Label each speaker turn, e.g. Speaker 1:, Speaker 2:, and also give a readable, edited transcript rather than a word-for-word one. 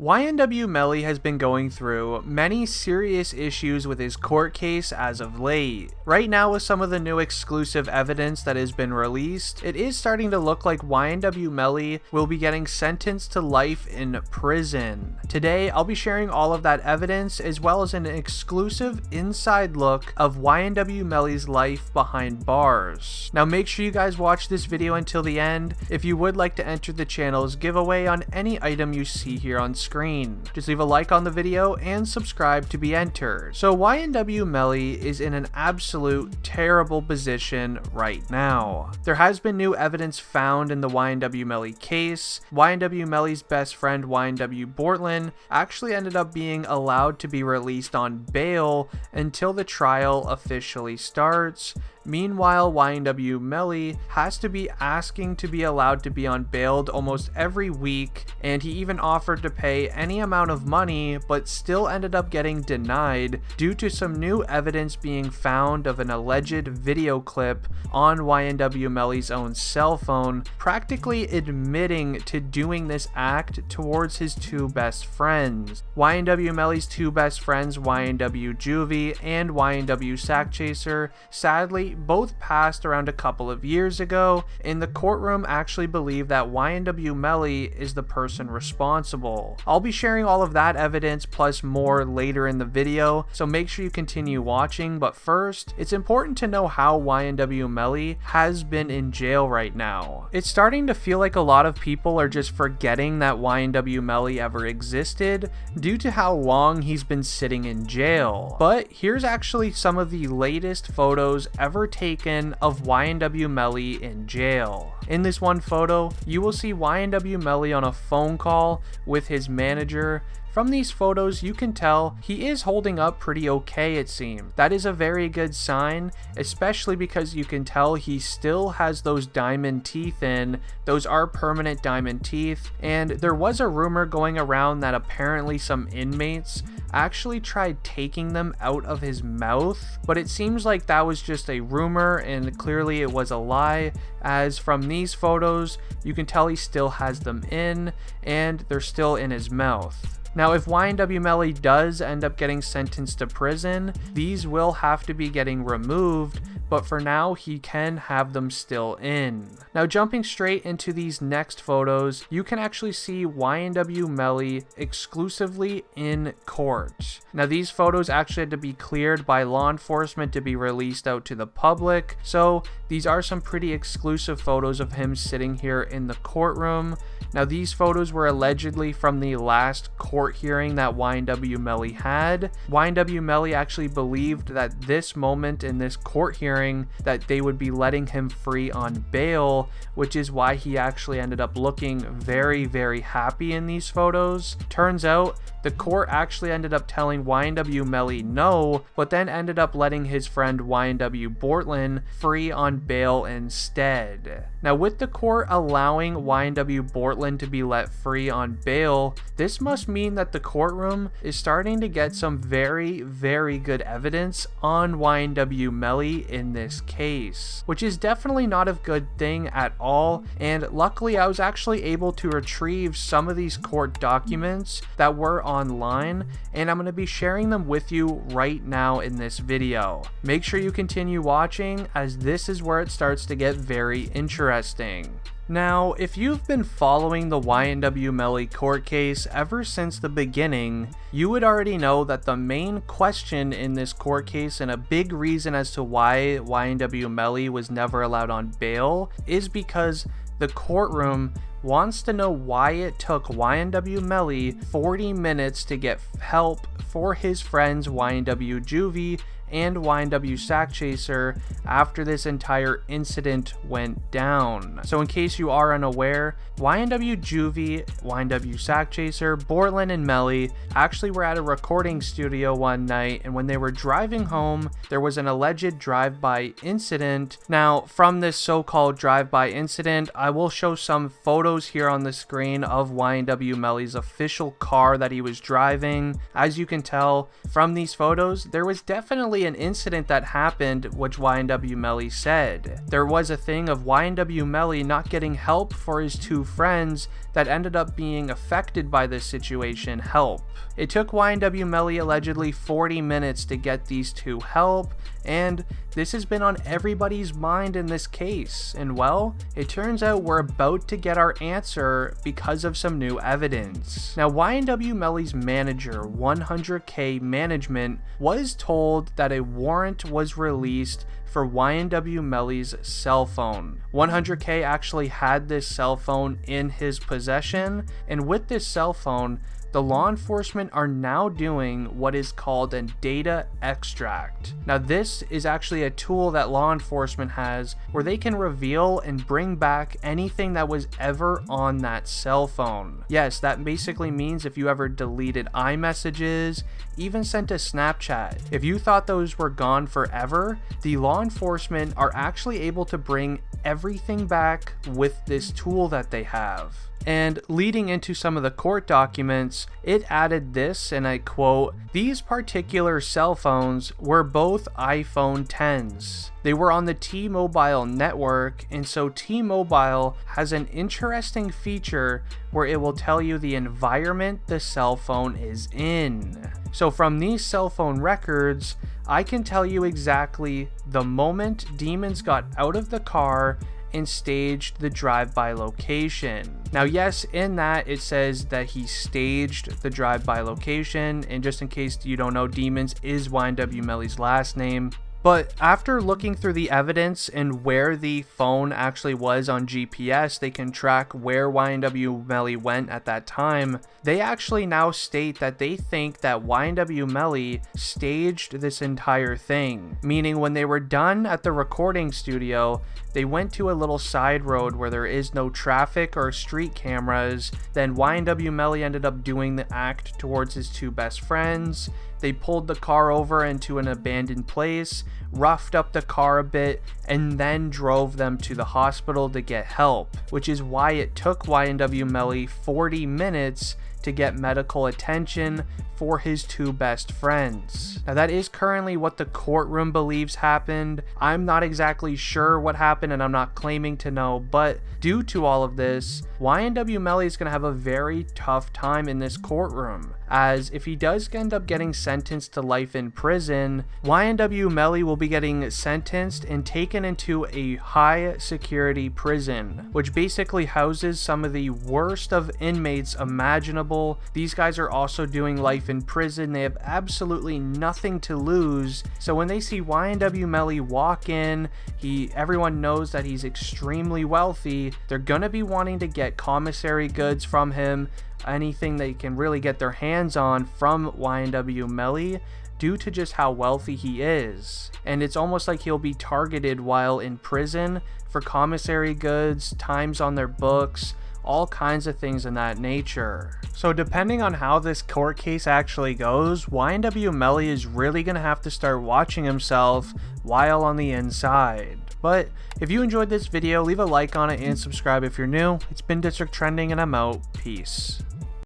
Speaker 1: YNW Melly has been going through many serious issues with his court case as of late. Right now, with some of the new exclusive evidence that has been released, it is starting to look like YNW Melly will be getting sentenced to life in prison. Today, I'll be sharing all of that evidence as well as an exclusive inside look of YNW Melly's life behind bars. Now make sure you guys watch this video until the end if you would like to enter the channel's giveaway on any item you see here on screen. Just leave a like on the video and subscribe to be entered. So YNW Melly is in an absolute terrible position right now. There has been new evidence found in the YNW Melly case. YNW Melly's best friend YNW Bortlen actually ended up being allowed to be released on bail until the trial officially starts. Meanwhile, YNW Melly has to be asking to be allowed to be on bail almost every week, and he even offered to pay any amount of money but still ended up getting denied due to some new evidence being found of an alleged video clip on YNW Melly's own cell phone, practically admitting to doing this act towards his two best friends. YNW Melly's two best friends, YNW Juvy and YNW Sakchaser, sadly both passed around a couple of years ago, and the courtroom actually believe that YNW Melly is the person responsible. I'll be sharing all of that evidence plus more later in the video, so make sure you continue watching, but first, it's important to know how YNW Melly has been in jail right now. It's starting to feel like a lot of people are just forgetting that YNW Melly ever existed due to how long he's been sitting in jail. But here's actually some of the latest photos ever taken of YNW Melly in jail. In this one photo, you will see YNW Melly on a phone call with his manager. From these photos, you can tell he is holding up pretty okay, it seems. That is a very good sign, especially because you can tell he still has those diamond teeth in. Those are permanent diamond teeth, and there was a rumor going around that apparently some inmates actually tried taking them out of his mouth, but it seems like that was just a rumor and clearly it was a lie, as from these photos, you can tell he still has them in and they're still in his mouth. Now, if YNW Melly does end up getting sentenced to prison, these will have to be getting removed, but for now, he can have them still in. Now, jumping straight into these next photos, you can actually see YNW Melly exclusively in court. Now, these photos actually had to be cleared by law enforcement to be released out to the public, so these are some pretty exclusive photos of him sitting here in the courtroom. Now, these photos were allegedly from the last court hearing that YNW Melly had. YNW Melly actually believed that this moment in this court hearing that they would be letting him free on bail, which is why he actually ended up looking very, very happy in these photos. Turns out the court actually ended up telling YNW Melly no, but then ended up letting his friend YNW Bortlen free on bail instead. Now, with the court allowing YNW Bortlen to be let free on bail, this must mean that the courtroom is starting to get some very, very good evidence on YNW Melly in this case, which is definitely not a good thing at all, and luckily I was actually able to retrieve some of these court documents that were online, and I'm going to be sharing them with you right now in this video. Make sure you continue watching, as this is where it starts to get very interesting. Now, if you've been following the YNW Melly court case ever since the beginning, you would already know that the main question in this court case, and a big reason as to why YNW Melly was never allowed on bail, is because the courtroom wants to know why it took YNW Melly 40 minutes to get help for his friends YNW Juvy and YNW Sakchaser after this entire incident went down. So in case you are unaware, YNW Juvy, YNW Sakchaser, Bortlen, and Melly actually were at a recording studio one night, and when they were driving home, there was an alleged drive-by incident. Now, from this so-called drive-by incident, I will show some photos photos here on the screen of YNW Melly's official car that he was driving. As you can tell from these photos, there was definitely an incident that happened, which YNW Melly said. There was a thing of YNW Melly not getting help for his two friends that ended up being affected by this situation help. It took YNW Melly allegedly 40 minutes to get these two help, and this has been on everybody's mind in this case. And well, it turns out we're about to get our answer because of some new evidence. Now, YNW Melly's manager, 100K Management, was told that a warrant was released for YNW Melly's cell phone. 100K actually had this cell phone in his possession, and with this cell phone, the law enforcement are now doing what is called a data extract. Now, this is actually a tool that law enforcement has where they can reveal and bring back anything that was ever on that cell phone. Yes, that basically means if you ever deleted iMessages, even sent a Snapchat, if you thought those were gone forever, the law enforcement are actually able to bring everything back with this tool that they have. And leading into some of the court documents, it added this, and I quote, "These particular cell phones were both iPhone 10s. They were on the T-Mobile network, and so T-Mobile has an interesting feature where it will tell you the environment the cell phone is in. So from these cell phone records, I can tell you exactly the moment Demons got out of the car and staged the drive-by location." Now, yes, in that it says that he staged the drive-by location, and just in case you don't know, Demons is YNW Melly's last name. But after looking through the evidence and where the phone actually was on GPS, they can track where YNW Melly went at that time. They actually now state that they think that YNW Melly staged this entire thing, meaning when they were done at the recording studio, they went to a little side road where there is no traffic or street cameras. Then YNW Melly ended up doing the act towards his two best friends. They pulled the car over into an abandoned place, roughed up the car a bit, and then drove them to the hospital to get help, which is why it took YNW Melly 40 minutes to get medical attention for his two best friends. Now, that is currently what the courtroom believes happened. I'm not exactly sure what happened, and I'm not claiming to know, but due to all of this, YNW Melly is going to have a very tough time in this courtroom, as if he does end up getting sentenced to life in prison, YNW Melly will be getting sentenced and taken into a high security prison, which basically houses some of the worst of inmates imaginable. These guys are also doing life in prison. They have absolutely nothing to lose. So when they see YNW Melly walk in, everyone knows that he's extremely wealthy. They're gonna be wanting to get commissary goods from him, anything they can really get their hands on from YNW Melly, due to just how wealthy he is. And it's almost like he'll be targeted while in prison for commissary goods, times on their books, all kinds of things in that nature. So depending on how this court case actually goes, YNW Melly is really going to have to start watching himself while on the inside. But if you enjoyed this video, leave a like on it and subscribe if you're new. It's been District Trending, and I'm out. Peace.